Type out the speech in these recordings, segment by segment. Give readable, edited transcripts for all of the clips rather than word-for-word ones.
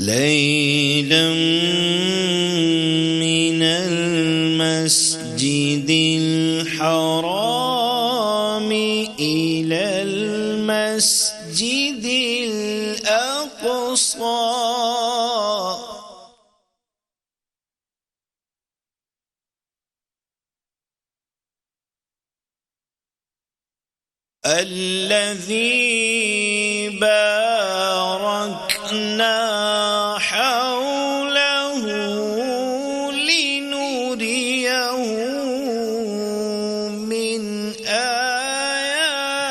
ليلا من المسجد الحرام إلى المسجد الأقصى الذي باركنا حوله لنريه من آياتنا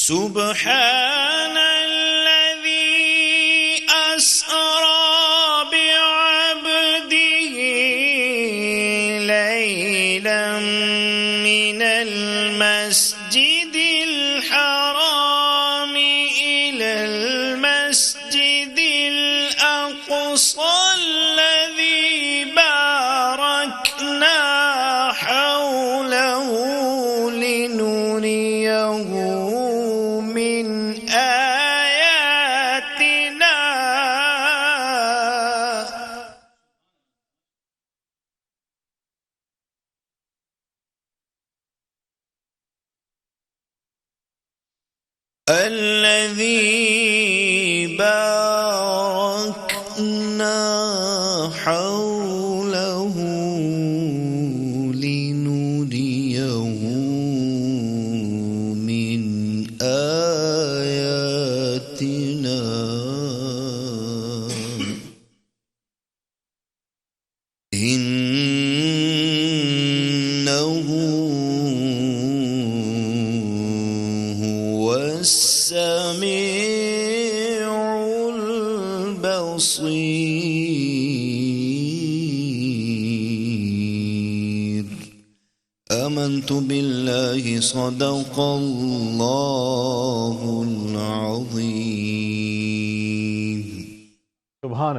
سبحان الذي أسرى بعبده ليلا من المسجد الحرام إلى المسجد الأقصى الذي باركنا حوله لنريه من آياتنا الذي باركنا حوله لنريه من آياتنا إنه هو السميع البصير آمنت بالله صدق الله العظيم سبحان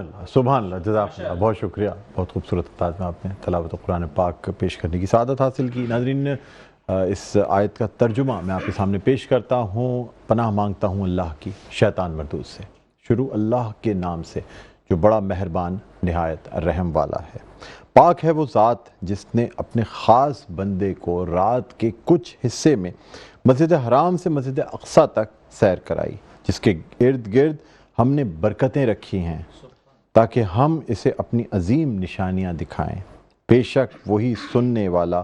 اللہ جزاک اللہ، بہت شکریہ، بہت خوبصورت انداز میں آپ نے تلاوت قرآن پاک پیش کرنے کی سعادت حاصل کی۔ ناظرین، اس آیت کا ترجمہ میں آپ کے سامنے پیش کرتا ہوں۔ پناہ مانگتا ہوں اللہ کی شیطان مردود سے۔ شروع اللہ کے نام سے جو بڑا مہربان نہایت رحم والا ہے۔ پاک ہے وہ ذات جس نے اپنے خاص بندے کو رات کے کچھ حصے میں مسجد حرام سے مسجد اقصی تک سیر کرائی، جس کے ارد گرد ہم نے برکتیں رکھی ہیں تاکہ ہم اسے اپنی عظیم نشانیاں دکھائیں۔ بے شک وہی سننے والا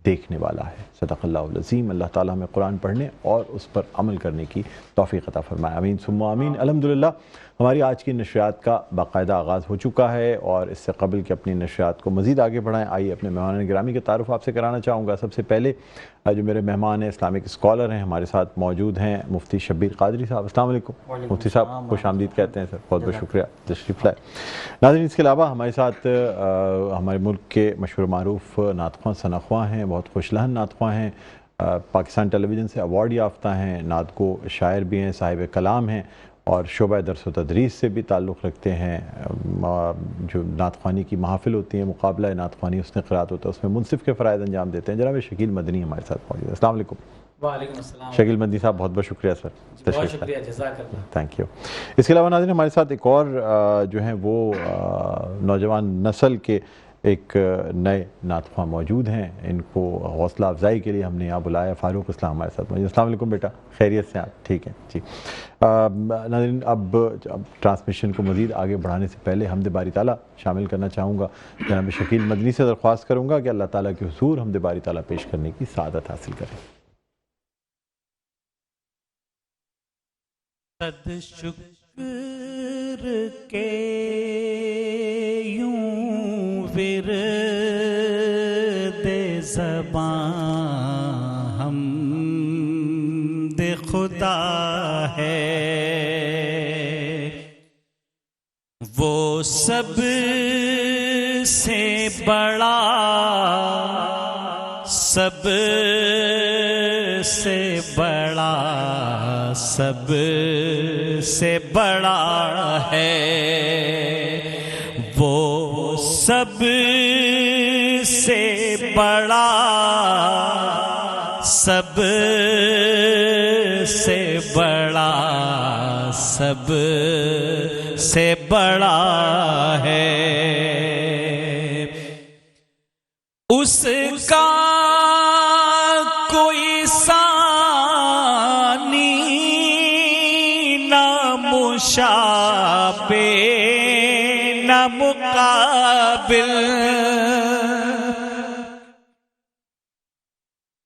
دیکھنے والا ہے۔ صدق اللہ العظیم۔ اللہ تعالیٰ ہمیں قرآن پڑھنے اور اس پر عمل کرنے کی توفیق عطا فرمائے، آمین ثم آمین۔ الحمدللہ ہماری آج کی نشریات کا باقاعدہ آغاز ہو چکا ہے، اور اس سے قبل کہ اپنی نشریات کو مزید آگے بڑھائیں، آئیے اپنے مہمان گرامی کا تعارف آپ سے کرانا چاہوں گا۔ سب سے پہلے جو میرے مہمان ہیں، اسلامک اسکالر ہیں، ہمارے ساتھ موجود ہیں مفتی شبیر قادری صاحب۔ السلام علیکم مفتی صاحب، خوش آمدید کہتے ہیں سر، بہت بہت شکریہ تشریف لائے۔ ناظرین، اس کے علاوہ ہمارے ساتھ ہمارے ملک کے مشہور معروف نعت خواں ثنا خواں ہیں، بہت خوش لہن نعت خواں ہیں، پاکستان ٹیلی ویژن سے ایوارڈ یافتہ ہیں، نعت کو شاعر بھی ہیں، صاحب کلام ہیں، اور شعبہ درس و تدریس سے بھی تعلق رکھتے ہیں۔ جو نعت خوانی کی محافل ہوتی ہیں، مقابلہ نعت خوانی اس نے قرات ہوتا ہے، اس میں منصف کے فرائض انجام دیتے ہیں۔ جناب شکیل مدنی ہمارے ساتھ موجود ہے۔ السلام علیکم۔ وعلیکم السلام۔ شکیل مدنی صاحب، بہت بہت شکریہ سر، بہت شکریہ، جزاک اللہ۔ Thank you. اس کے علاوہ ناظرین، ہمارے ساتھ ایک اور جو ہیں وہ نوجوان نسل کے ایک نئے نعت خواں موجود ہیں، ان کو حوصلہ افزائی کے لیے ہم نے یہاں بلایا۔ فاروق اسلام ہمارے ساتھ موجود۔ السلام علیکم بیٹا، خیریت سے آپ؟ ٹھیک ہے جی۔ ناظرین، اب ٹرانسمیشن کو مزید آگے بڑھانے سے پہلے حمد باری تعالیٰ شامل کرنا چاہوں گا۔ جناب شکیل مدنی سے درخواست کروں گا کہ اللہ تعالیٰ کے حضور حمد باری تعالیٰ پیش کرنے کی سعادت حاصل کریں۔ صد شکر کے یوں ورد زباں حمد خدا ہے، وہ سب سے بڑا، سب سے بڑا، سب سے بڑا ہے، وہ سب سے بڑا، سب سے بڑا، سب سے بڑا ہے، اس کا کوئی ثانی نہ مشابہ نہ مقابل،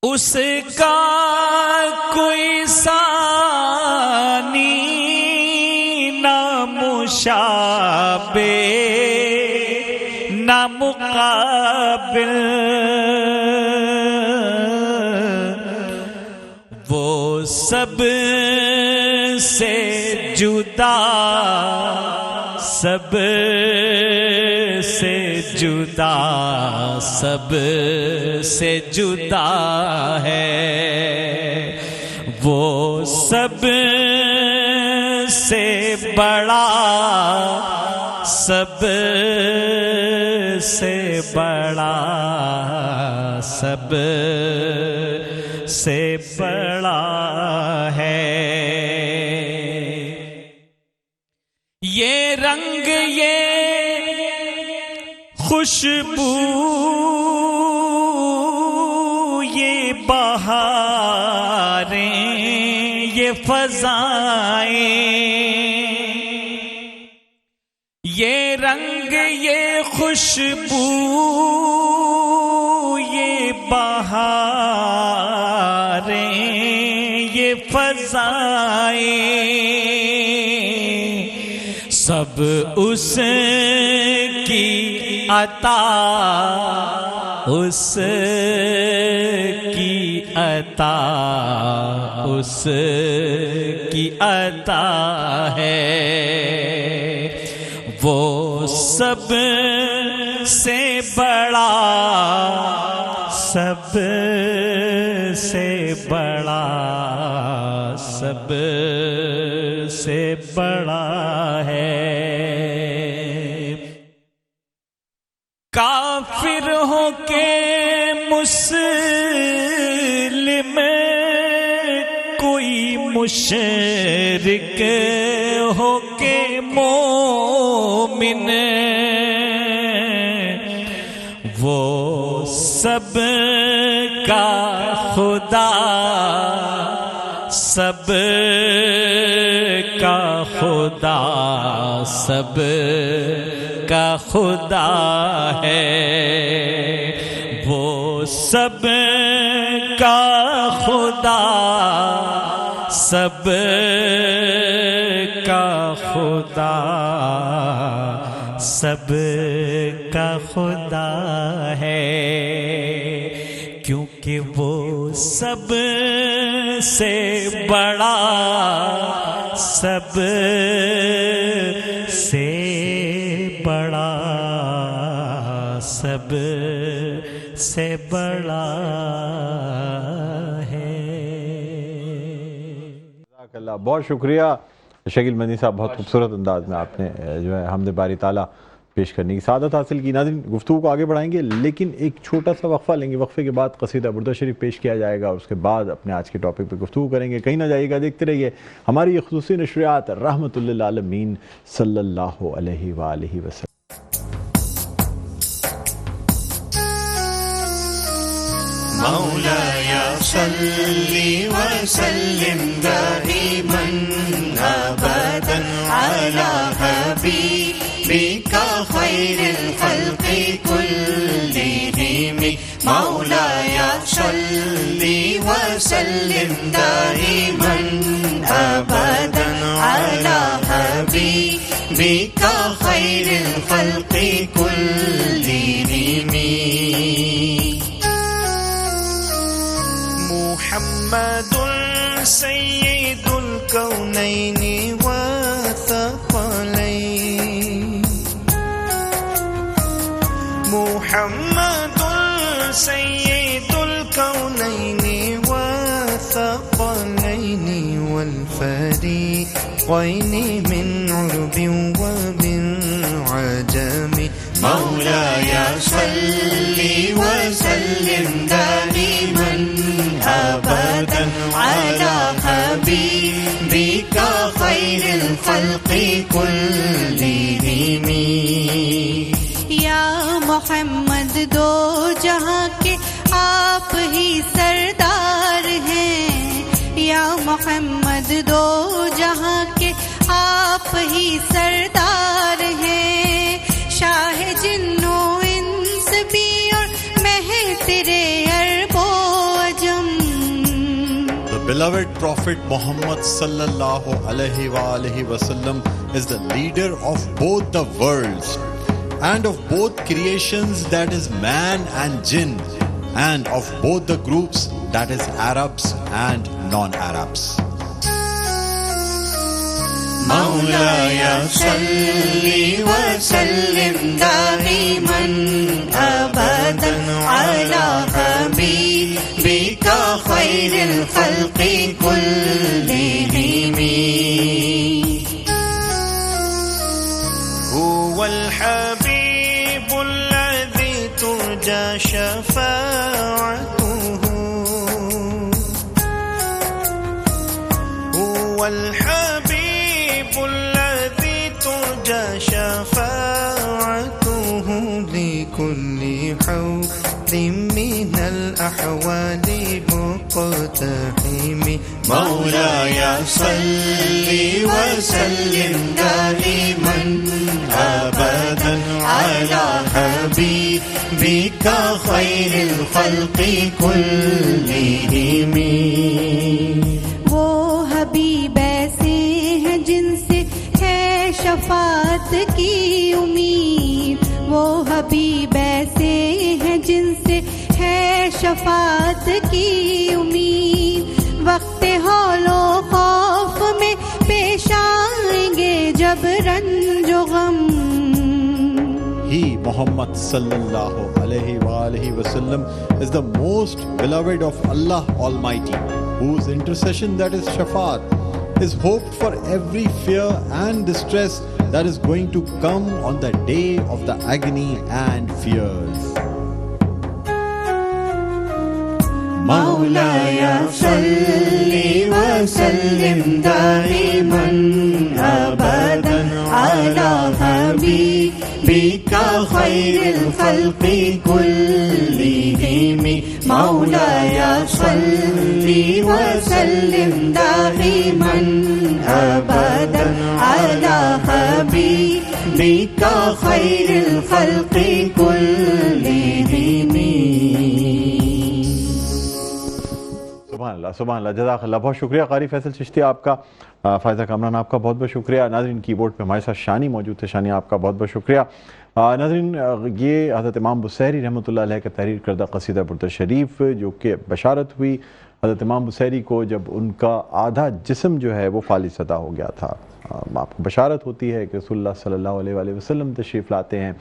اس کا کوئی ثانی نہ مشابہ نہ مقابل، وہ سب سے جدا، سب سے جدا، سب سے جدا ہے، وہ سب سے بڑا، سب سے بڑا، سب سے بڑا ہے۔ یہ رنگ، یہ خوشبو، یہ بہاریں، یہ فضائیں، یہ رنگ، یہ خوشبو، یہ بہاریں، یہ فضائیں، سب اس کی عطا، اس کی عطا، اس کی عطا ہے، وہ سب سے بڑا، سب سے بڑا، سب سے بڑا ہے۔ کافر ہو کے مسلم، کوئی مشرک ہو کے مومن، وہ سب کا خدا، سب کا خدا، سب کا خدا ہے، وہ سب کا خدا، سب کا خدا، سب کا خدا ہے، کیونکہ وہ سب سے بڑا، سب سے بڑا، سب سے بڑا ہے۔ جزاک اللہ، بہت شکریہ شکیل مدنی صاحب، بہت خوبصورت انداز میں آپ نے جو ہے حمد باری تعالیٰ پیش کرنے کی سعادت حاصل کی۔ ناظرین، گفتگو کو آگے بڑھائیں گے لیکن ایک چھوٹا سا وقفہ لیں گے، وقفے کے بعد قصیدہ بردہ شریف پیش کیا جائے گا اور اس کے بعد اپنے آج کے ٹاپک پہ گفتگو کریں گے۔ کہیں نہ جائیے گا، دیکھتے رہیے ہماری یہ خصوصی نشریات رحمت للعالمین صلی اللہ علیہ وآلہ وسلم۔ مولاي صل وسلم دائما أبدا على حبيبك خير الخلق كلهم، مولاي صل وسلم دائما أبدا على حبيبك خير الخلق كلهم، محمد سيد الكونين والثقلين، محمد سيد الكونين والثقلين والفريقين من عرب ومن عجم، مولاي صل وسلم دائما أبدا على حبيبك خير الخلق كلهم، یا محمد دو جہاں کے آپ ہی سردار ہیں، یا محمد دو جہاں کے آپ ہی سردار ہیں، شاہ جن و انس بھی اور مہ تیرے عرب و عجم۔ The beloved Prophet Muhammad sallallahu alaihi wa alihi wasallam is the leader of both the worlds and of both creations, that is man and jinn, and of both the groups, that is Arabs and non-Arabs. مولاي صل وسلم دائما أبدا على حبيبك خير الخلق كلهم. هو الحبيب الذي ترجى شفاعته، هو الحبيب الذي ترجى شفاعته لكل حول من الأحوال مقتحم. مولاي صل وسلم دائما أبدا على حبيبك خير الخلق كلهم. وہ حبیب ایسے ہیں جن سے ہے شفاعت کی امید، وہ حبیب ایسے ہیں جن سے ہے شفاعت کی امید، وقت حول و خوف میں پیش آئیں گے جب رنج و غم. He, Muhammad sallallahu alayhi wa alihi wasallam, is the most beloved of Allah Almighty, whose intercession, that is shafaat, is hoped for every fear and distress that is going to come on the day of the agony and fears. مولاي صل وسلم دائما أبدا على حبيبك خير الخلق كلهم. مولاي صل وسلم دائما أبدا على حبيبك خير الخلق كلهم. سبحان اللہ جزاک اللہ. بہت شکریہ قاری فیصل چشتی آپ کا. فائزہ کامران آپ کا بہت بہت شکریہ. ناظرین کی بورڈ پہ ہمارے ساتھ شانی موجود تھے. شانی آپ کا بہت بہت شکریہ. ناظرین یہ حضرت امام بصیری رحمۃ اللہ علیہ کا تحریر کردہ قصیدہ برد شریف، جو کہ بشارت ہوئی حضرت امام بصیری کو جب ان کا آدھا جسم جو ہے وہ فالج صدا ہو گیا تھا. آپ کو بشارت ہوتی ہے کہ رسول اللہ صلی اللہ علیہ وآلہ وسلم تشریف لاتے ہیں،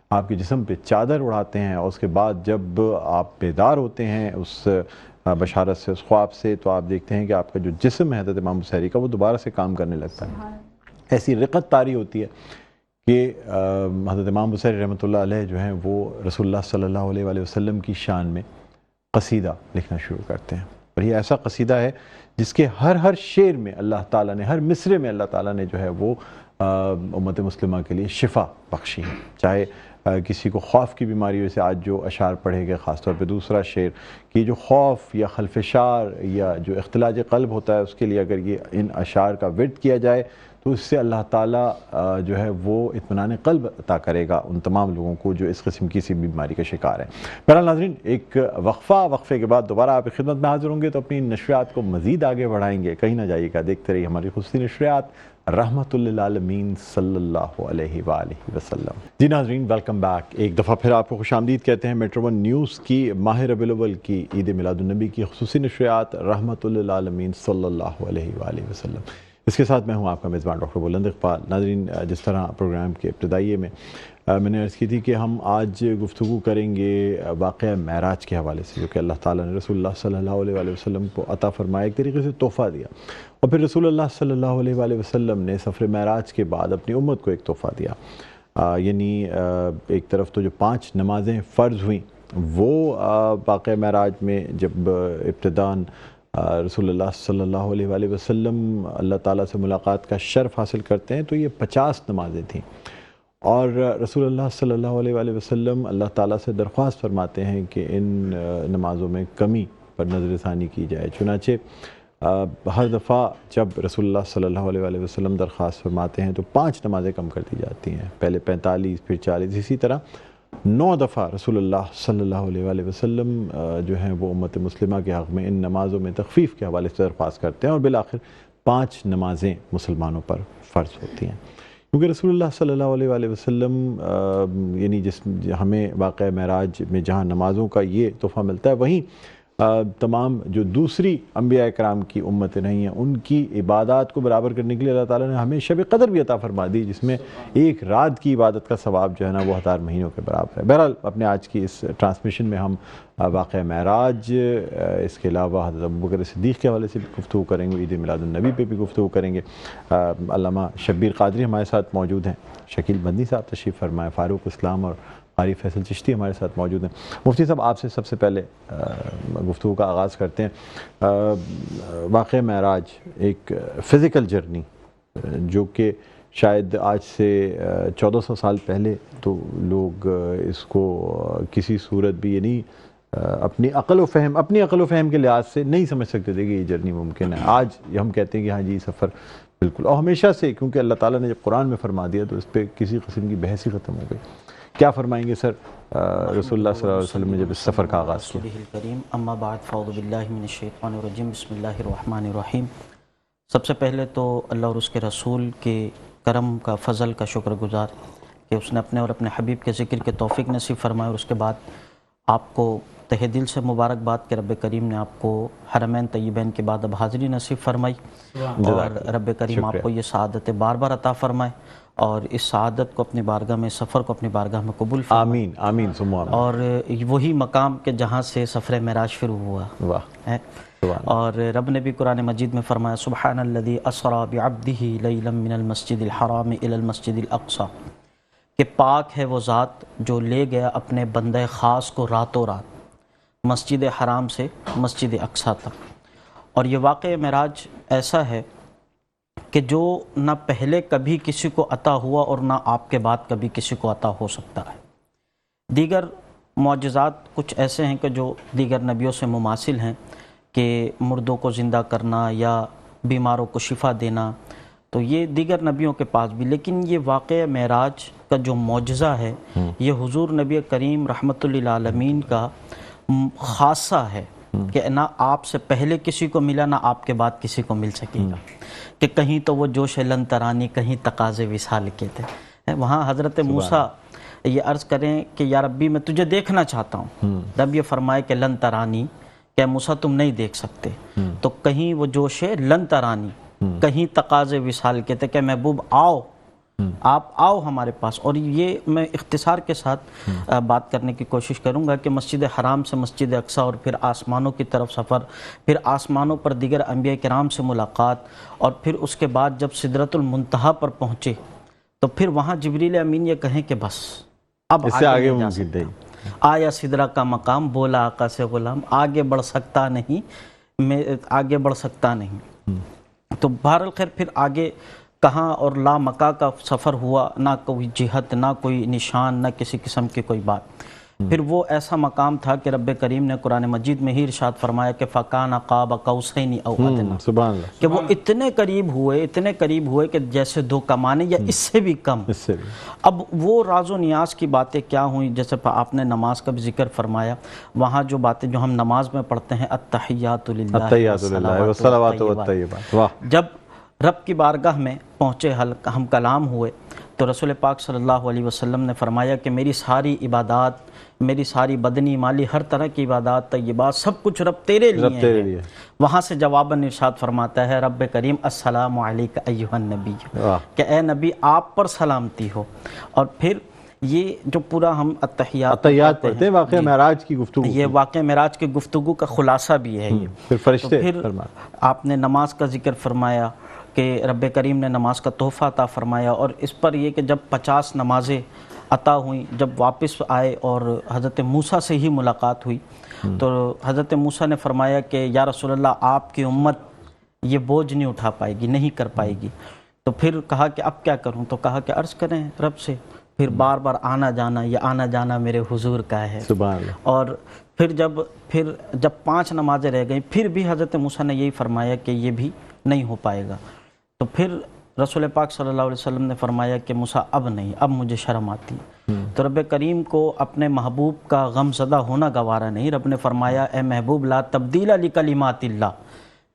آپ کے جسم پہ چادر اڑاتے ہیں، اور اس کے بعد جب آپ بیدار ہوتے ہیں اس بشارت سے، اس خواب سے، تو آپ دیکھتے ہیں کہ آپ کا جو جسم ہے حضرت امام بصیری کا وہ دوبارہ سے کام کرنے لگتا ہے. ایسی رقت طاری ہوتی ہے کہ حضرت امام بصیری رحمۃ اللہ علیہ جو ہیں وہ رسول اللہ صلی اللہ علیہ وآلہ وسلم کی شان میں قصیدہ لکھنا شروع کرتے ہیں. اور یہ ایسا قصیدہ ہے جس کے ہر شعر میں اللہ تعالیٰ نے، ہر مصرے میں اللہ تعالیٰ نے جو ہے وہ امت مسلمہ کے لیے شفا بخشی ہے. چاہے کسی کو خوف کی بیماری ہو، جیسے آج جو اشعار پڑھے گئے، خاص طور پہ دوسرا شعر، کہ جو خوف یا خلفشار یا جو اختلاج قلب ہوتا ہے اس کے لیے اگر یہ ان اشعار کا ورد کیا جائے تو اس سے اللہ تعالیٰ جو ہے وہ اطمینان قلب عطا کرے گا ان تمام لوگوں کو جو اس قسم کی سی بیماری کا شکار ہیں. بہرحال ناظرین، ایک وقفے کے بعد دوبارہ آپ کی خدمت میں حاضر ہوں گے تو اپنی نشریات کو مزید آگے بڑھائیں گے. کہیں نہ جائیے گا، دیکھتے رہیے ہماری خصوصی نشریات رحمت للعالمین صلی اللہ علیہ وآلہ وسلم. جی ناظرین، ویلکم بیک. ایک دفعہ پھر آپ کو خوش آمدید کہتے ہیں میٹرو ون نیوز کی ماہ ربیع الاول کی عید میلاد النبی کی خصوصی نشریات رحمت للعالمین صلی اللہ علیہ وآلہ وسلم. اس کے ساتھ میں ہوں آپ کا میزبان ڈاکٹر بلند اقبال. ناظرین، جس طرح پروگرام کے ابتدائیے میں میں نے عرض کی تھی کہ ہم آج گفتگو کریں گے واقعہ معراج کے حوالے سے، جو کہ اللہ تعالیٰ نے رسول اللہ صلی اللہ علیہ وآلہ وسلم کو عطا فرمایا، ایک طریقے سے تحفہ دیا. اور پھر رسول اللہ صلی اللہ علیہ وآلہ وسلم نے سفر معراج کے بعد اپنی امت کو ایک تحفہ دیا. یعنی ایک طرف تو جو 5 نمازیں فرض ہوئیں وہ واقعہ معراج میں جب ابتداً رسول اللہ صلی اللہ علیہ وآلہ وسلم اللہ تعالیٰ سے ملاقات کا شرف حاصل کرتے ہیں تو یہ 50 نمازیں تھیں. اور رسول اللہ صلی اللہ علیہ وآلہ وسلم اللہ تعالیٰ سے درخواست فرماتے ہیں کہ ان نمازوں میں کمی پر نظر ثانی کی جائے. چنانچہ ہر دفعہ جب رسول اللہ صلی اللہ علیہ وآلہ وسلم درخواست فرماتے ہیں تو 5 نمازیں کم کر دی جاتی ہیں، پہلے 45 پھر 40، اسی طرح 9 دفعہ رسول اللہ صلی اللہ علیہ وآلہ وسلم جو ہیں وہ امت مسلمہ کے حق میں ان نمازوں میں تخفیف کے حوالے سے درخواست کرتے ہیں، اور بالآخر 5 نمازیں مسلمانوں پر فرض ہوتی ہیں. کیونکہ رسول اللہ صلی اللہ علیہ وآلہ وسلم یعنی ہمیں واقعہ معراج میں جہاں نمازوں کا یہ تحفہ ملتا ہے، وہیں تمام جو دوسری انبیاء کرام کی امتیں نہیں ہیں ان کی عبادات کو برابر کرنے کے لیے اللہ تعالیٰ نے ہمیں شب قدر بھی عطا فرما دی، جس میں ایک رات کی عبادت کا ثواب جو ہے نا وہ 1000 مہینوں کے برابر ہے۔ بہرحال اپنے آج کی اس ٹرانسمیشن میں ہم واقعہ معراج، اس کے علاوہ حضرت ابوبکر صدیق کے حوالے سے بھی گفتگو کریں گے، عید میلاد النبی پہ بھی گفتگو کریں گے۔ علامہ شبیر قادری ہمارے ساتھ موجود ہیں، شکیل بندی صاحب تشریف فرمائے، فاروق اسلام اور قاری فیصل چشتی ہمارے ساتھ موجود ہیں۔ مفتی صاحب آپ سے سب سے پہلے گفتگو کا آغاز کرتے ہیں۔ واقعہ معراج ایک فزیکل جرنی جو کہ شاید آج سے 1400 سال پہلے تو لوگ اس کو کسی صورت بھی یعنی اپنی عقل و فہم کے لحاظ سے نہیں سمجھ سکتے تھے کہ یہ جرنی ممکن ہے۔ آج ہم کہتے ہیں کہ ہاں جی سفر بالکل، اور ہمیشہ سے کیونکہ اللہ تعالیٰ نے جب قرآن میں فرما دیا تو اس پہ کسی قسم کی بحث ہی ختم ہو گئی۔ کیا فرمائیں گے سر رسول اللہ صلی اللہ علیہ وسلم نے جب اس سفر کا آغاز کیا؟ کریم اما بعد فاعوذ باللہ من الشیطان الرجیم بسم اللہ الرحمن الرحیم۔ سب سے پہلے تو اللہ اور اس کے رسول کے کرم کا، فضل کا شکر گزار کہ اس نے اپنے اور اپنے حبیب کے ذکر کے توفیق نصیب فرمائے، اور اس کے بعد آپ کو تہ دل سے مبارکباد کہ رب کریم نے آپ کو حرمین طیبین کے بعد اب حاضری نصیب فرمائی، اور رب کریم آپ کو یہ سعادت بار بار عطا فرمائے، اور اس سعادت کو اپنی بارگاہ میں، سفر کو اپنی بارگاہ میں قبول فرمائے۔ آمین آمین ثم آمین۔ اور وہی مقام کہ جہاں سے سفر معراج شروع ہوا ہے، اور رب نے بھی قرآن مجید میں فرمایا سبحان الذی اسری بعبدہ لیلا من المسجد الحرام الی المسجد الاقصی، کہ پاک ہے وہ ذات جو لے گیا اپنے بندہ خاص کو راتوں رات مسجد حرام سے مسجد اقصی تک۔ اور یہ واقعہ معراج ایسا ہے کہ جو نہ پہلے کبھی کسی کو عطا ہوا اور نہ آپ کے بعد کبھی کسی کو عطا ہو سکتا ہے۔ دیگر معجزات کچھ ایسے ہیں کہ جو دیگر نبیوں سے مماثل ہیں، کہ مردوں کو زندہ کرنا یا بیماروں کو شفا دینا، تو یہ دیگر نبیوں کے پاس بھی، لیکن یہ واقعہ معراج کا جو معجزہ ہے یہ حضور نبی کریم رحمۃ للعالمین کا خاصہ ہے، کہ نہ آپ سے پہلے کسی کو ملا نہ آپ کے بعد کسی کو مل سکے گا، کہ کہیں تو وہ جوش لن ترانی، کہیں تقاضے وصال کے تھے۔ وہاں حضرت موسیٰ یہ عرض کریں کہ یا ربی میں تجھے دیکھنا چاہتا ہوں، رب یہ فرمائے کہ لن ترانی، کہ موسیٰ تم نہیں دیکھ سکتے، تو کہیں وہ جوش لن ترانی، کہیں تقاضے وصال کے تھے کہ محبوب آؤ، آپ آؤ ہمارے پاس۔ اور یہ میں اختصار کے ساتھ بات کرنے کی کوشش کروں گا کہ مسجد حرام سے مسجد اقصی، اور پھر آسمانوں کی طرف سفر، پھر آسمانوں پر دیگر انبیاء کرام سے ملاقات، اور پھر اس کے بعد جب سدرۃ المنتہا پر پہنچے تو پھر وہاں جبریل امین یہ کہیں کہ بس اب اس سے آگے نہیں جا ممکن نہیں۔ آیا سدرہ کا مقام، بولا آقا سے غلام، آگے بڑھ سکتا نہیں، میں آگے بڑھ سکتا نہیں۔ تو بہرحال خیر پھر آگے کہاں اور لا مکہ کا سفر ہوا، نہ کوئی جہت، نہ کوئی نشان، نہ کسی قسم کی کوئی بات۔ پھر وہ ایسا مقام تھا کہ رب کریم نے قرآن مجید میں ہی ارشاد فرمایا کہ فَكَانَ قَابَ قَوْسَيْنِ أَوْ أَدْنَىٰ، سبحان اللہ، کہ وہ اتنے قریب ہوئے کہ جیسے دو کمانے یا اس سے بھی کم۔ اس سے بھی اب وہ راز و نیاز کی باتیں کیا ہوئیں، جیسے آپ نے نماز کا بھی ذکر فرمایا، وہاں جو باتیں جو ہم نماز میں پڑھتے ہیں التحیات للہ التحیات للہ والصلوات والطیبات، واہ، جب رب کی بارگاہ میں پہنچے، ہم کلام ہوئے، تو رسول پاک صلی اللہ علیہ وسلم نے فرمایا کہ میری ساری عبادات، میری ساری بدنی مالی ہر طرح کی عبادات طیبات سب کچھ رب تیرے لیے ہے۔ وہاں سے جواباً ارشاد فرماتا ہے رب کریم السلام علیک ایھا النبی، کہ اے نبی آپ پر سلامتی ہو۔ اور پھر یہ جو پورا ہم اتحیات پڑھتے ہیں، واقعہ معراج کی گفتگو، یہ واقعہ معراج کی گفتگو کا خلاصہ بھی ہے یہ۔ پھر فرشتے، پھر آپ نے نماز کا ذکر فرمایا کہ رب کریم نے نماز کا تحفہ عطا فرمایا، اور اس پر یہ کہ جب 50 نمازیں عطا ہوئیں، جب واپس آئے اور حضرت موسیٰ سے ہی ملاقات ہوئی، تو حضرت موسیٰ نے فرمایا کہ یا رسول اللہ آپ کی امت یہ بوجھ نہیں اٹھا پائے گی، نہیں کر پائے گی۔ تو پھر کہا کہ اب کیا کروں، تو کہا کہ عرض کریں رب سے، پھر بار بار آنا جانا، یہ آنا جانا میرے حضور کا ہے۔ سبحان اللہ۔ اور پھر جب 5 نمازیں رہ گئیں، پھر بھی حضرت موسیٰ نے یہی فرمایا کہ یہ بھی نہیں ہو پائے گا۔ تو پھر رسول پاک صلی اللہ علیہ وسلم نے فرمایا کہ موسیٰ اب نہیں، اب مجھے شرم آتی ہے۔ تو رب کریم کو اپنے محبوب کا غم زدہ ہونا گوارا نہیں، رب نے فرمایا اے محبوب لا تبدیل لکلمات اللہ،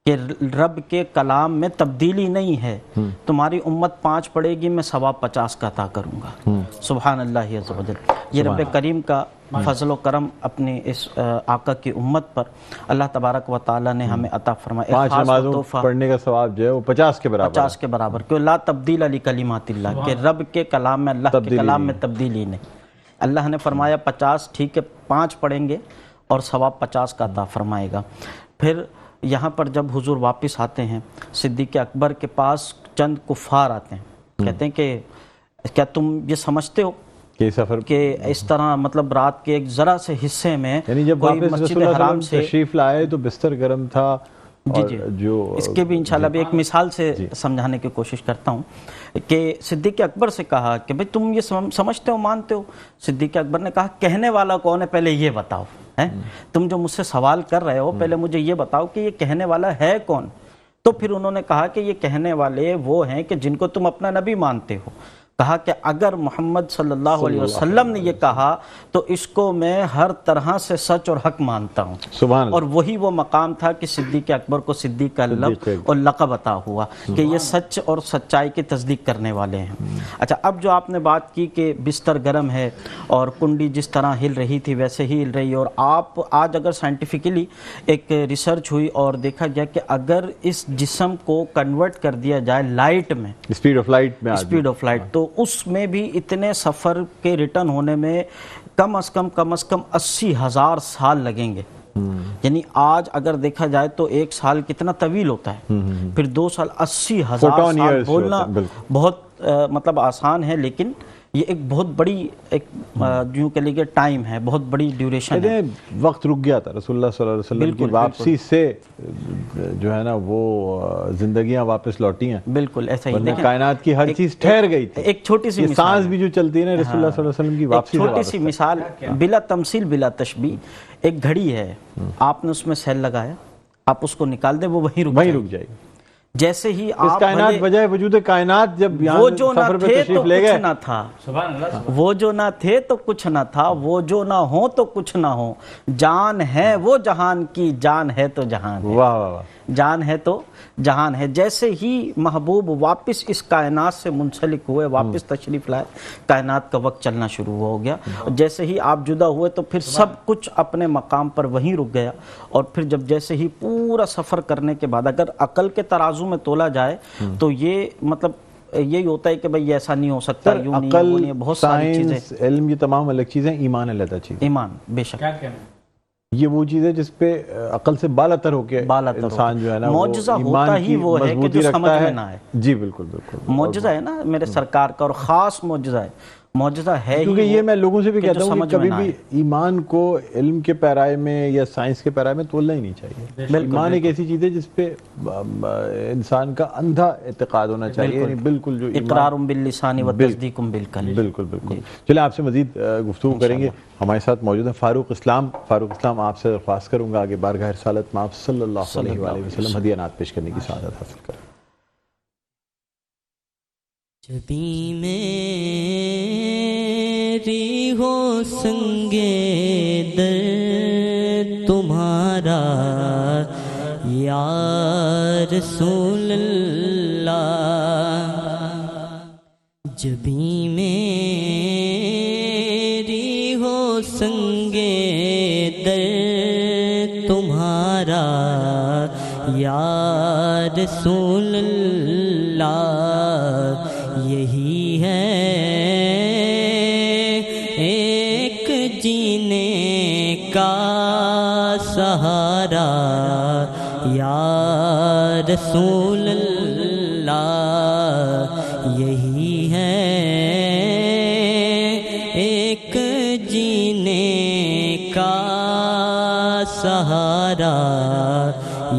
کہ رب کے کلام میں تبدیلی نہیں ہے، تمہاری امت 5 پڑھے گی، میں ثواب 50 کا عطا کروں گا۔ سبحان اللہ عز و جل، یہ رب کریم کا فضل و کرم اپنی اس آقا کی امت پر اللہ تبارک و تعالیٰ نے ہمیں عطا فرمایا. 5 نمازوں پڑھنے کا ثواب جو ہے وہ 50 کے برابر 50 کے برابر. کہ لا تبدیل علی کلمات اللہ، کہ رب کے کلام میں، اللہ کے کلام میں تبدیلی نہیں. اللہ نے فرمایا 50 ٹھیک ہے 5 پڑھیں گے اور ثواب 50 کا عطا فرمائے گا. پھر یہاں پر جب حضور واپس آتے ہیں، صدیق اکبر کے پاس چند کفار آتے ہیں، کہتے ہیں کہ کیا تم یہ سمجھتے ہو کہ سفر کہ اس طرح مطلب رات کے ایک ذرا سے حصے میں یعنی جب کوئی واپس مسجد رسول اللہ حرام صلی اللہ علیہ وسلم تشریف لائے تو بستر گرم تھا. جی جی جو اس کے بھی انشاءاللہ بھی ایک مثال سے سمجھانے کی کوشش کرتا ہوں کہ صدیق اکبر سے کہا کہ بھئی تم یہ سمجھتے ہو، مانتے ہو؟ صدیق اکبر نے کہا کہنے والا کون ہے پہلے یہ بتاؤ. تم جو مجھ سے سوال کر رہے ہو پہلے مجھے یہ بتاؤ کہ یہ کہنے والا ہے کون. تو پھر انہوں نے کہا کہ یہ کہنے والے وہ ہیں کہ جن کو تم اپنا نبی مانتے ہو. کہا کہ اگر محمد صلی اللہ علیہ وسلم نے یہ کہا تو اس کو میں ہر طرح سے سچ اور حق مانتا ہوں. سبحان اللہ. اور وہی وہ مقام تھا کہ صدیق اکبر کو صدیق کا لقب اور لقب عطا ہوا کہ یہ سچ اور سچائی کی تصدیق کرنے والے ہیں. اچھا، اب جو آپ نے بات کی کہ بستر گرم ہے اور کنڈی جس طرح ہل رہی تھی ویسے ہی ہل رہی ہے، اور آپ آج اگر سائنٹیفکلی ایک ریسرچ ہوئی اور دیکھا گیا کہ اگر اس جسم کو کنورٹ کر دیا جائے لائٹ میں، اسپیڈ آف لائٹ تو اس میں بھی اتنے سفر کے ریٹرن ہونے میں کم از کم 80,000 سال لگیں گے. یعنی آج اگر دیکھا جائے تو 1 سال کتنا طویل ہوتا ہے، پھر 2 سال 80,000 سال بولنا بہت مطلب آسان ہے، لیکن یہ ایک بہت بڑی ایک جو کہ لیے ٹائم ہے، بہت بڑی ڈیوریشن ہے. وقت رک گیا تھا رسول اللہ صلی اللہ علیہ وسلم کی واپسی سے، جو ہے نا وہ زندگیاں واپس لوٹی ہیں. بالکل ایسا ہی. کائنات کی ہر چیز ٹھہر گئی تھی. ایک چھوٹی سی سانس بھی جو چلتی ہے نا رسول اللہ صلی اللہ علیہ وسلم کی واپسی سے، چھوٹی سی مثال بلا تمثیل بلا تشبیہ. ایک گھڑی ہے، آپ نے اس میں سیل لگایا، آپ اس کو نکال دیں وہ وہیں رک جائے گی. جیسے ہی آپ کائنات بجائے وجود کائنات جب وہ جو نہ سفر پہ تھے تشریف تو لے کچھ گئے، نہ تھا، وہ جو نہ تھے تو کچھ نہ تھا، وہ جو نہ ہو تو کچھ نہ ہو، جان ہے وہ جہان کی، جان ہے تو جہان ہے. واہ واہ واہ. جان ہے تو جہان ہے. جیسے ہی محبوب واپس اس کائنات سے منسلک ہوئے، واپس تشریف لائے، کائنات کا وقت چلنا شروع ہو گیا. جیسے ہی آپ جدا ہوئے تو پھر سب کچھ اپنے مقام پر وہیں رک گیا. اور پھر جب جیسے ہی پورا سفر کرنے کے بعد اگر عقل کے ترازو میں تولا جائے تو یہ مطلب یہی ہوتا ہے کہ بھئی ایسا نہیں ہو سکتا، یوں نہیں، وہ نہیں، بہت ساری چیزیں. علم یہ تمام الگ چیزیں، ایمان علیحدہ چیز. ایمان بے شک یہ وہ چیز ہے جس پہ عقل سے بالا تر ہو کے انسان جو ہے نا معجزہ ہوتا ہی وہ ہے کہ جو سمجھ میں نہ آئے. جی بالکل بالکل معجزہ ہے نا میرے سرکار کا، اور خاص معجزہ ہے. معجزہ ہے کیونکہ یہ میں لوگوں سے بھی کہتا ہوں کہ کبھی بھی ایمان کو علم کے پیرائے میں یا سائنس کے پیرائے میں تولنا ہی نہیں چاہیے. ایمان ایک ایسی چیز ہے جس پہ انسان کا اندھا اعتقاد ہونا چاہیے. یعنی بالکل جو اقرار باللسان و تصدیق بالقلب. بالکل بالکل. چلیں آپ سے مزید گفتگو کریں گے. ہمارے ساتھ موجود ہیں فاروق اسلام. فاروق اسلام، آپ سے درخواست کروں گا آگے بارگاہ رسالت میں آپ صلی اللہ علیہ وآلہ وسلم ہدیہ نعت پیش کرنے کی سعادت حاصل کریں. جبھی میری ہو سنگے در تمہارا یا رسول اللہ، جبھی میری ہو سنگے در تمہارا یا رسول اللہ، یہی ہے ایک جینے کا سہارا یا رسول اللہ، یہی ہے ایک جینے کا سہارا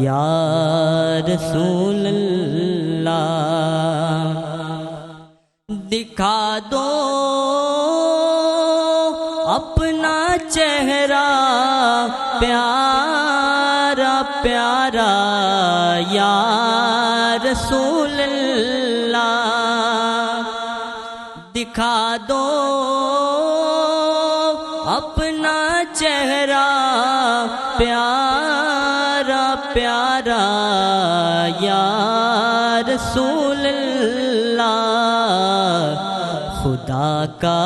یا رسول اللہ. دکھا دو اپنا چہرہ پیارا پیارا یا رسول اللہ، دکھا دو اپنا چہرہ پیارا پیارا یا رسول اللہ. خدا کا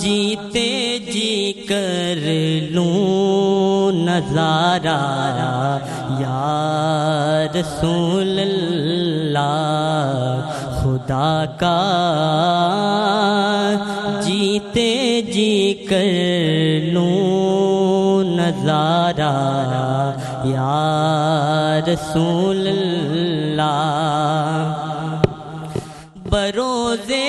جی جیتے جی کر لوں نظارہ یا رسول اللہ خدا کا جیتے جی کر لوں نظارہ یا رسول اللہ بروزے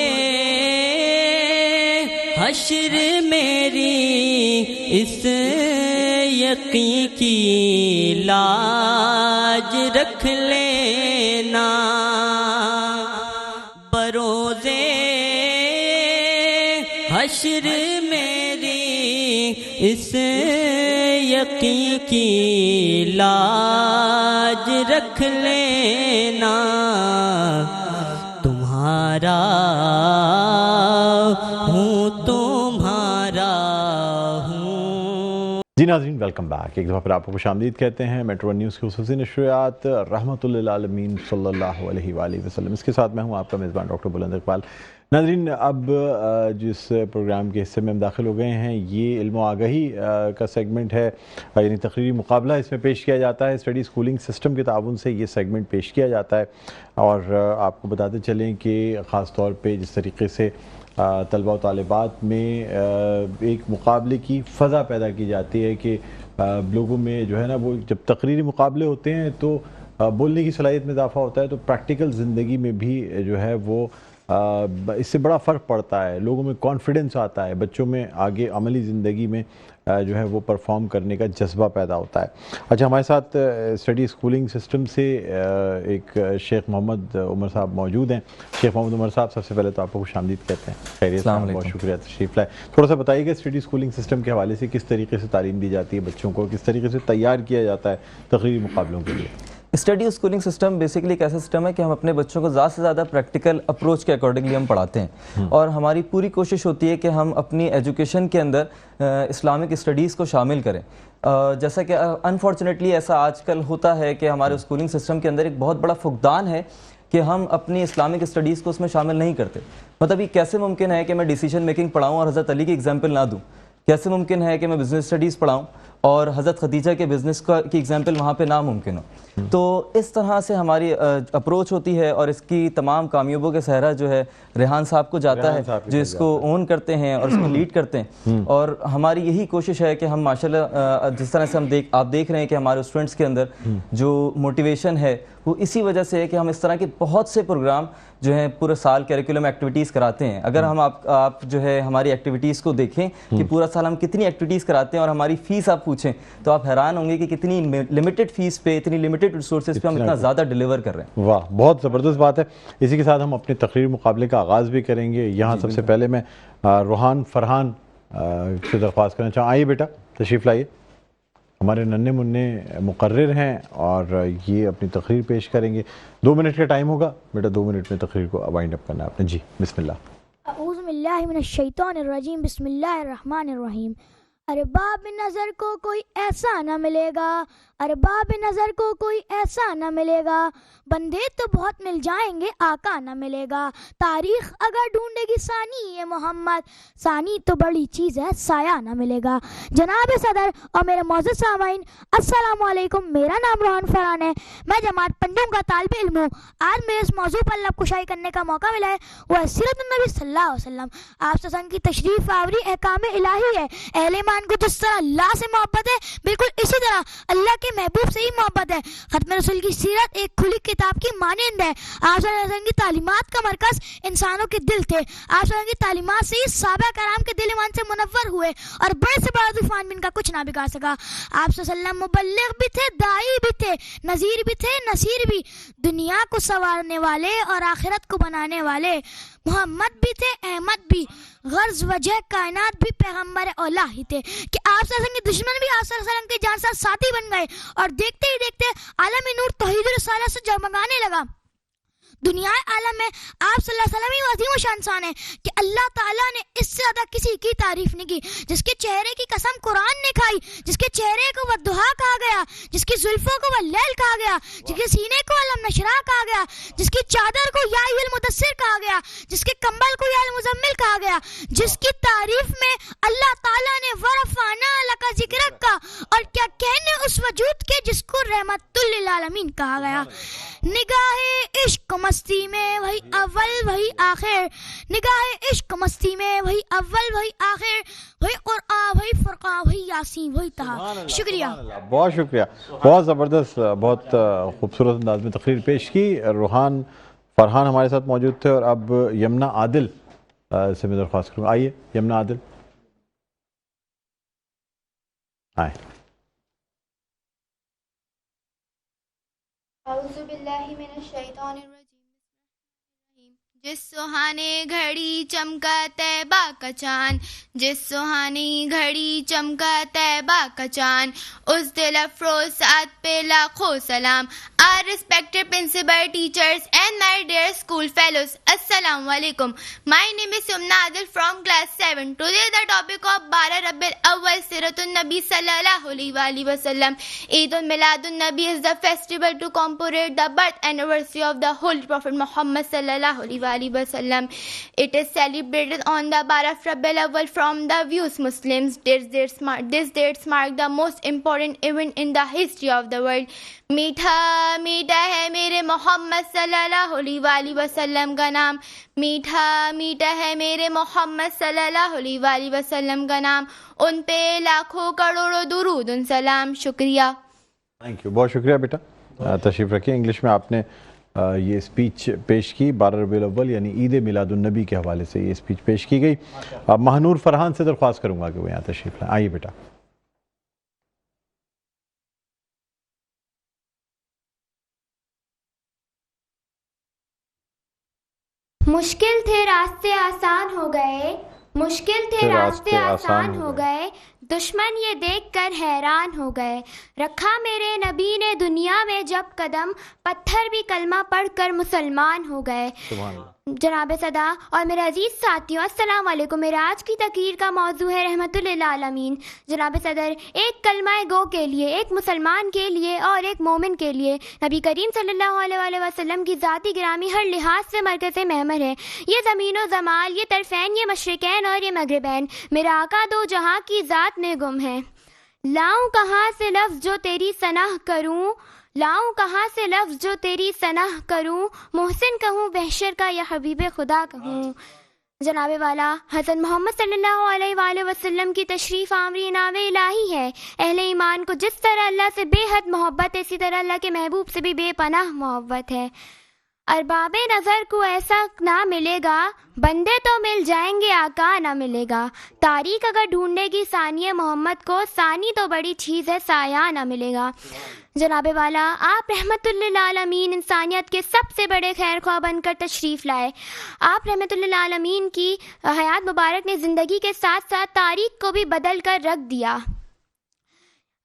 حشر میری اس یقین کی لاج رکھ لینا بروزے حشر میری اس یقین کی لاج رکھ لینا تمہارا ہوں تمہارا ہوں. جی ناظرین ویلکم بیک. ایک دفعہ پھر آپ کو خوش آمدید کہتے ہیں میٹرو نیوز کی خصوصی نشریات رحمت للعالمین صلی اللہ علیہ وآلہ وسلم. اس کے ساتھ میں ہوں آپ کا میزبان ڈاکٹر بلند اقبال. ناظرین اب جس پروگرام کے حصے میں ہم داخل ہو گئے ہیں یہ علم و آگاہی کا سیگمنٹ ہے, یعنی تقریری مقابلہ اس میں پیش کیا جاتا ہے. اسٹڈی اسکولنگ سسٹم کے تعاون سے یہ سیگمنٹ پیش کیا جاتا ہے اور آپ کو بتاتے چلیں کہ خاص طور پہ جس طریقے سے طلبہ و طالبات میں ایک مقابلے کی فضا پیدا کی جاتی ہے کہ لوگوں میں جو ہے نا وہ جب تقریری مقابلے ہوتے ہیں تو بولنے کی صلاحیت میں اضافہ ہوتا ہے, تو پریکٹیکل زندگی میں بھی جو ہے وہ اس سے بڑا فرق پڑتا ہے. لوگوں میں کانفیڈنس آتا ہے, بچوں میں آگے عملی زندگی میں جو ہے وہ پرفارم کرنے کا جذبہ پیدا ہوتا ہے. اچھا ہمارے ساتھ اسٹڈی اسکولنگ سسٹم سے ایک شیخ محمد عمر صاحب موجود ہیں. شیخ محمد عمر صاحب سب سے پہلے تو آپ کو خوش آمدید کہتے ہیں. خیریت سے, بہت شکریہ تشریف لائے. تھوڑا سا بتائیے گا اسٹڈی اسکولنگ سسٹم کے حوالے سے کس طریقے سے تعلیم دی جاتی ہے بچوں کو, کس طریقے سے تیار کیا جاتا ہے تقریری مقابلوں کے لیے؟ اسٹڈی اسکولنگ سسٹم بیسکلی ایک ایسا سسٹم ہے کہ ہم اپنے بچوں کو زیادہ سے زیادہ پریکٹیکل اپروچ کے اکارڈنگلی ہم پڑھاتے ہیں اور ہماری پوری کوشش ہوتی ہے کہ ہم اپنی ایجوکیشن کے اندر اسلامک اسٹڈیز کو شامل کریں. جیسا کہ انفارچونیٹلی ایسا آج کل ہوتا ہے کہ ہمارے اسکولنگ سسٹم کے اندر ایک بہت بڑا فقدان ہے کہ ہم اپنی اسلامک اسٹڈیز کو اس میں شامل نہیں کرتے. مطلب یہ کیسے ممکن ہے کہ میں ڈیسیجن میکنگ پڑھاؤں اور حضرت علی کی ایگزامپل نہ دوں؟ کیسے ممکن ہے کہ میں بزنس اسٹڈیز پڑھاؤں اور حضرت خدیجہ کے بزنس کی ایگزامپل وہاں پہ ناممکن ہو؟ تو اس طرح سے ہماری اپروچ ہوتی ہے اور اس کی تمام کامیابیوں کے صحرا جو ہے ریحان صاحب کو جاتا ہے جو اس کو اون کرتے ہیں اور اس کو لیڈ کرتے ہیں. اور ہماری یہی کوشش ہے کہ ہم ماشاءاللہ جس طرح سے آپ دیکھ رہے ہیں کہ ہمارے اسٹوڈنٹس کے اندر جو موٹیویشن ہے وہ اسی وجہ سے ہے کہ ہم اس طرح کے بہت سے پروگرام جو ہیں پورے سال کیریکولم ایکٹیویٹیز کراتے ہیں. اگر ہم آپ جو ہے ہماری ایکٹیویٹیز کو دیکھیں کہ پورا سال ہم کتنی ایکٹیویٹیز کراتے ہیں اور ہماری فیس آپ پوچھیں تو آپ حیران ہوں گے کہ کتنی لمیٹڈ فیس پہ, اتنی لمیٹڈ ریسورسز پہ ہم اتنا زیادہ ڈیلیور کر رہے ہیں. واہ, بہت زبردست بات ہے. اسی کے ساتھ ہم اپنے تقریر مقابلے کا آغاز بھی کریں گے. یہاں سب سے پہلے میں روحان فرحان سے درخواست کرنا چاہوں, آئیے بیٹا تشریف لائیے. ہمارے ننھے منع مقرر ہیں اور یہ اپنی تقریر پیش کریں گے. 2 منٹ کا ٹائم ہوگا بیٹا, 2 منٹ میں تقریر کو وائنڈ اپ کرنا ہے آپ نے. جی بسم اللہ. اعوذ باللہ من الشیطان الرجیم, بسم اللہ الرحمن الرحیم. ارباب نظر کو کوئی ایسا نہ ملے گا, ارباب نظر کو کوئی ایسا نہ ملے گا, بندے تو بہت مل جائیں گے آقا نہ ملے گا. تاریخ اگر ڈھونڈے گی ثانی محمد, ثانی تو بڑی چیز ہے سایہ نہ ملے گا. جناب صدر اور میرے معزز سامعین السلام علیکم. میرا نام روحان فرحان ہے, میں جماعت پنجم کا طالب علم ہوں. آج میرے اس موضوع پر لب کشائی کرنے کا موقع ملا ہے, وہ سیرت النبی صلی اللہ علیہ وسلم. آپ سسنگ کی تشریف آوری احکام الہی ہے. اہل ایمان کو جس طرح اللہ سے محبت ہے بالکل اسی طرح اللہ کے محبوب سے ہی محبت ہے. ختم رسول کی سیرت ایک کھلی کتاب کی مانند ہے. آپ صلی اللہ علیہ وسلم کی تعلیمات کا مرکز انسانوں کے دل تھے. آپ صلی اللہ علیہ وسلم کی تعلیمات سے ہی صحابہ کرام کے دل ایمان سے منور ہوئے اور بڑے سے بڑا طوفان بھی ان کا کچھ نہ بگاڑ سکا. آپ صلی اللہ علیہ وسلم مبلغ بھی تھے, داعی بھی تھے, نذیر بھی تھے, نصیر بھی, دنیا کو سنوارنے والے اور آخرت کو بنانے والے. محمد بھی تھے, احمد بھی, غرض وجہ کائنات بھی پیغمبر اولا ہی تھے کہ آپ صلی اللہ علیہ وسلم کے دشمن بھی آپ صلی اللہ علیہ وسلم کے جانساز ساتھی بن گئے اور دیکھتے ہی دیکھتے عالم نور توحید رسالت سے جگمگانے لگا. دنیا عالم میں آپ صلی اللہ علیہ وسلم ہی عظیم و شان انسان ہے کہ اللہ تعالیٰ نے اس سے زیادہ کسی کی تعریف نہیں کی. جس کے چہرے کی قسم قرآن نے کھائی، جس کے چہرے کو والضحیٰ کہا گیا، جس کی زلفوں کو واللیل کہا گیا، جس کے سینے کو علم نشرح کہا گیا، جس کی چادر کو یا ایھا المدثر کہا گیا، جس کے کمبل کو یا المزمل کہا گیا، جس کی تعریف میں اللہ تعالیٰ نے ورفعنا لک ذکرک کا، اور کیا کہنے اس وجود کے جس کو رحمت للعالمین کہا گیا. نگاہ عشق مستی میں وہی اول وہی آخر، نگاہ عشق مستی میں وہی اول وہی آخر، وہی قرآن وہی فرقان وہی یاسین وہی طہا. شکریہ. بہت شکریہ. بہت زبردست، بہت خوبصورت انداز میں تقریر پیش کی. روحان فرحان ہمارے ساتھ موجود تھے، اور اب یمنا عادل سے میں درخواست کروں گا. آئیے یمنا عادل آئے. اعوذ باللہ من الشیطان الرجیم. جس سہانے گھڑی چمکا طیبہ کا چاند، جس سہانی گھڑی چمکا طیبہ کا چاند، اس دل افروز ساتھ پہ لاکھوں سلام. Our respected principal, teachers and my dear school fellows, Assalamu alaikum. My name is Yumna Adil from class 7. Today the topic of 12 Rabiul Awwal, Siratun Nabi sallallahu alaihi wasallam. Eid al-Miladun Nabi is the festival to commemorate the birth anniversary of the Holy Prophet Muhammad sallallahu alaihi wasallam. It is celebrated on the 12th Rabiul Awwal from the views Muslims. This dates mark the most important event in the history of the world. میٹھا میٹھا ہے میرے محمد صلی اللہ علیہ وسلم کا نام، میٹھا میٹھا ہے میرے محمد صلی اللہ علیہ وسلم کا نام، ان پہ لاکھوں کروڑوں درود ان سلام. شکریہ. Thank you. بہت شکریہ بیٹا. تشریف رکھیے. انگلش میں آپ نے یہ اسپیچ پیش کی 12 ربیع الاول یعنی عید میلاد النبی کے حوالے سے یہ اسپیچ پیش کی گئی. اب مہنور فرحان سے درخواست کروں گا کہ وہ یہاں تشریف لائیں. آئیے بیٹا. مشکل تھے راستے آسان ہو گئے، مشکل تھے راستے آسان ہو گئے، دشمن یہ دیکھ کر حیران ہو گئے. رکھا میرے نبی نے دنیا میں جب قدم، پتھر بھی کلمہ پڑھ کر مسلمان ہو گئے. جناب صدا اور میرے عزیز ساتھیوں، السلام علیکم. میرے آج کی تقریر کا موضوع ہے رحمت للعالمین. جناب صدر، ایک کلمہ گو کے لیے، ایک مسلمان کے لیے اور ایک مومن کے لیے نبی کریم صلی اللہ علیہ وسلم کی ذاتی گرامی ہر لحاظ سے مرکز محور ہے. یہ زمین و زمال، یہ طرفین، یہ مشرقین اور یہ مغربین، میرے آقا دو جہاں کی ذات میں گم ہے. لاؤں کہاں سے لفظ جو تیری ثنا کروں، لاؤں کہاں سے لفظ جو تیری ثنا کروں، محسن کہوں بحشر کا یا حبیب خدا کہوں. جناب والا حضرت محمد صلی اللہ علیہ وآلہ وسلم کی تشریف آوری انعام الہی ہے. اہل ایمان کو جس طرح اللہ سے بے حد محبت ہے، اسی طرح اللہ کے محبوب سے بھی بے پناہ محبت ہے. ارباب نظر کو ایسا نہ ملے گا، بندے تو مل جائیں گے، آقا نہ ملے گا. تاریخ اگر ڈھونڈے گی ثانی محمد کو، ثانی تو بڑی چیز ہے، سایہ نہ ملے گا. جناب والا آپ رحمت للعالمین انسانیت کے سب سے بڑے خیر خواہ بن کر تشریف لائے. آپ رحمت للعالمین کی حیات مبارک نے زندگی کے ساتھ ساتھ تاریخ کو بھی بدل کر رکھ دیا.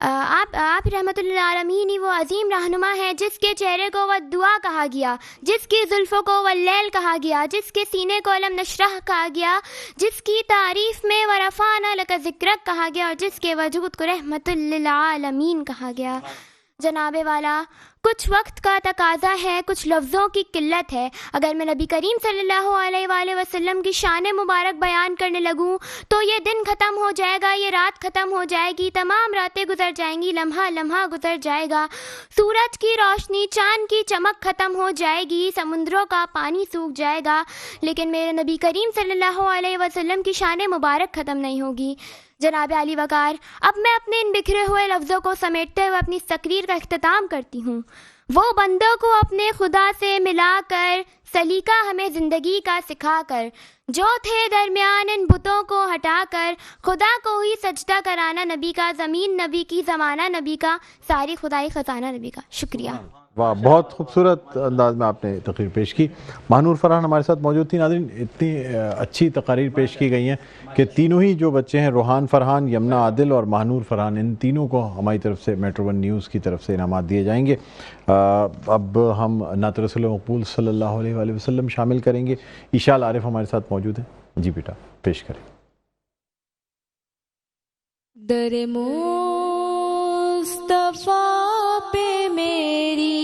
آپ رحمت للعالمین ہی وہ عظیم رہنما ہے جس کے چہرے کو وہ دعا کہا گیا، جس کی زلفوں کو وہ لیل کہا گیا، جس کے سینے کو علم نشرح کہا گیا، جس کی تعریف میں ورفعنا لک ذکرک کہا گیا، اور جس کے وجود کو رحمت للعالمین کہا گیا. جناب والا کچھ وقت کا تقاضا ہے، کچھ لفظوں کی قلت ہے. اگر میں نبی کریم صلی اللہ علیہ وآلہ وسلم کی شان مبارک بیان کرنے لگوں تو یہ دن ختم ہو جائے گا، یہ رات ختم ہو جائے گی، تمام راتیں گزر جائیں گی، لمحہ لمحہ گزر جائے گا. سورج کی روشنی، چاند کی چمک ختم ہو جائے گی، سمندروں کا پانی سوکھ جائے گا، لیکن میرے نبی کریم صلی اللہ علیہ وسلم کی شان مبارک ختم نہیں ہوگی. جناب علی وقار، اب میں اپنے ان بکھرے ہوئے لفظوں کو سمیٹتے ہوئے اپنی تقریر کا اختتام کرتی ہوں. وہ بندوں کو اپنے خدا سے ملا کر، سلیقہ ہمیں زندگی کا سکھا کر، جو تھے درمیان ان بتوں کو ہٹا کر، خدا کو ہی سجدہ کرانا نبی کا، زمین نبی کی، زمانہ نبی کا، ساری خدائی خزانہ نبی کا. شکریہ. واہ، بہت خوبصورت انداز میں آپ نے تقریر پیش کی. مہنور فرحان ہمارے ساتھ موجود تھی. ناظرین، اتنی اچھی تقاریر پیش کی گئی ہیں کہ تینوں ہی جو بچے ہیں، روحان فرحان، یمنا عادل اور مہنور فرحان، ان تینوں کو ہماری طرف سے میٹرو ون نیوز کی طرف سے انعامات دیے جائیں گے. اب ہم نعت رسول مقبول صلی اللہ علیہ وآلہ وسلم شامل کریں گے. ایشال عارف ہمارے ساتھ موجود ہیں. جی بیٹا پیش کریں. در مصطفیٰ پہ میری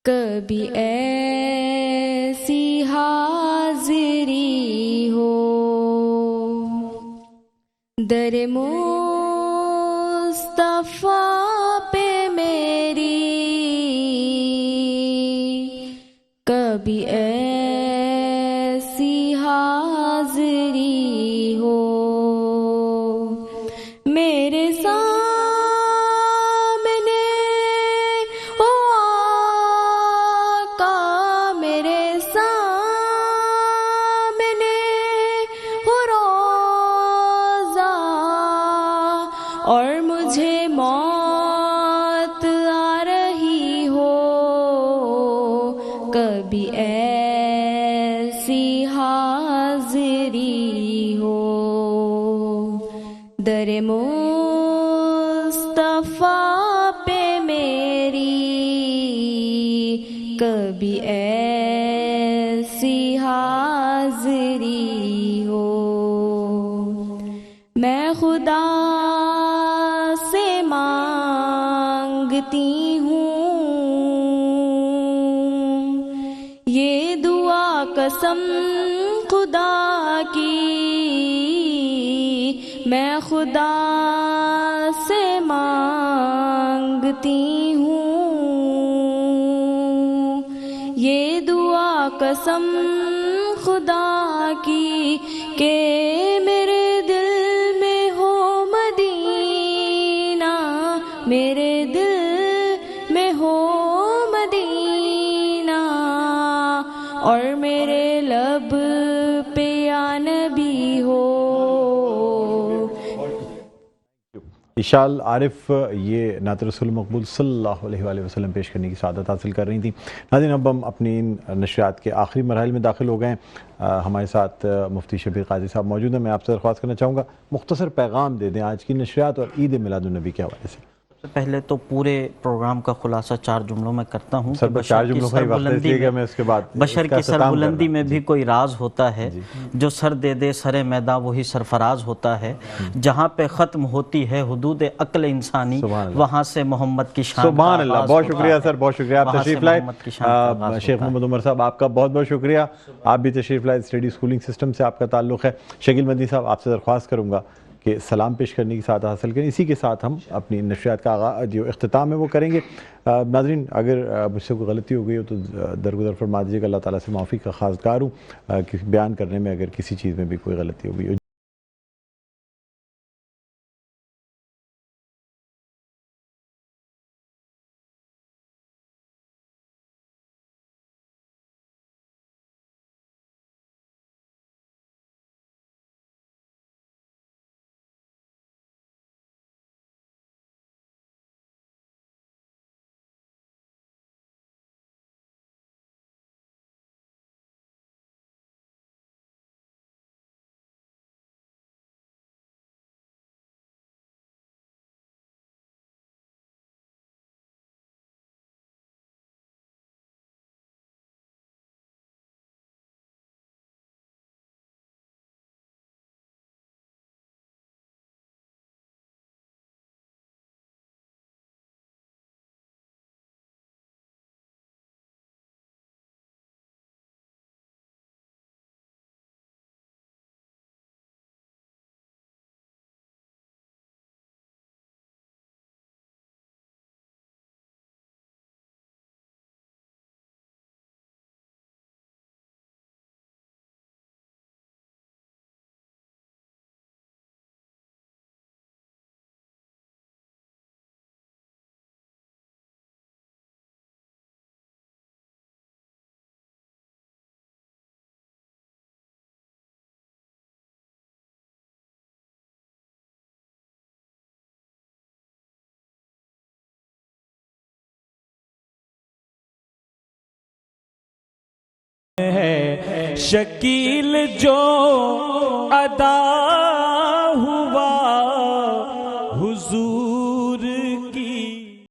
کبھی ایسی حاضری ہو، در مصطفیٰ پہ میری کبھی ایسی حاضری ہو، میرے سامنے او آقا، میرے سامنے ہو روضہ، اور مجھے موت آ رہی ہو، کبھی ایسی حاضری ہو، در مصطفیٰ پہ میری کبھی ایسی حاضری ہو. میں خدا سے مانگتی ہوں یہ دعا قسم خدا کی، میں خدا سے مانگتی ہوں یہ دعا قسم خدا کی کہ میرے دل میں ہو مدینہ، میرے دل میں ہو مدینہ، اور میرے لب پہ یا نبی ہو. ایشال عارف یہ نعت رسول مقبول صلی اللہ علیہ وآلہ وسلم پیش کرنے کی سعادت حاصل کر رہی تھیں. ناظرین، اب ہم اپنی ان نشریات کے آخری مراحل میں داخل ہو گئے ہیں. ہمارے ساتھ مفتی شبیر قاضی صاحب موجود ہیں. میں آپ سے درخواست کرنا چاہوں گا مختصر پیغام دے دیں آج کی نشریات اور عید میلاد النبی کے حوالے سے. پہلے تو پورے پروگرام کا خلاصہ 4 جملوں میں کرتا ہوں. سر 4 جملوں کا ہی وقت ہے، اس لیے کہ میں اس کے بعد بشر کی سربلندی میں بھی کوئی راز ہوتا ہے، جو سر دے دے سر میدان وہی سرفراز ہوتا ہے. جہاں پہ ختم ہوتی ہے حدود عقل انسانی، وہاں سے محمد کی شان. سبحان اللہ. بہت شکریہ سر، بہت شکریہ. آپ تشریف لائے. شیخ محمد عمر صاحب آپ کا بہت بہت شکریہ. آپ بھی تشریف لائے. اسٹڈی اسکولنگ سسٹم سے آپ کا تعلق ہے. شکیل مدنی صاحب آپ سے درخواست کروں گا کہ سلام پیش کرنے کی سعادت حاصل کریں. اسی کے ساتھ ہم اپنی نشریات کا آغاز جو اختتام ہے وہ کریں گے. ناظرین، اگر مجھ سے کوئی غلطی ہو گئی ہو تو درگزر فرما دیجیے گا. اللہ تعالیٰ سے معافی کا خواستگار ہوں کہ بیان کرنے میں اگر کسی چیز میں بھی کوئی غلطی ہو گئی ہو. شکیل جو ادا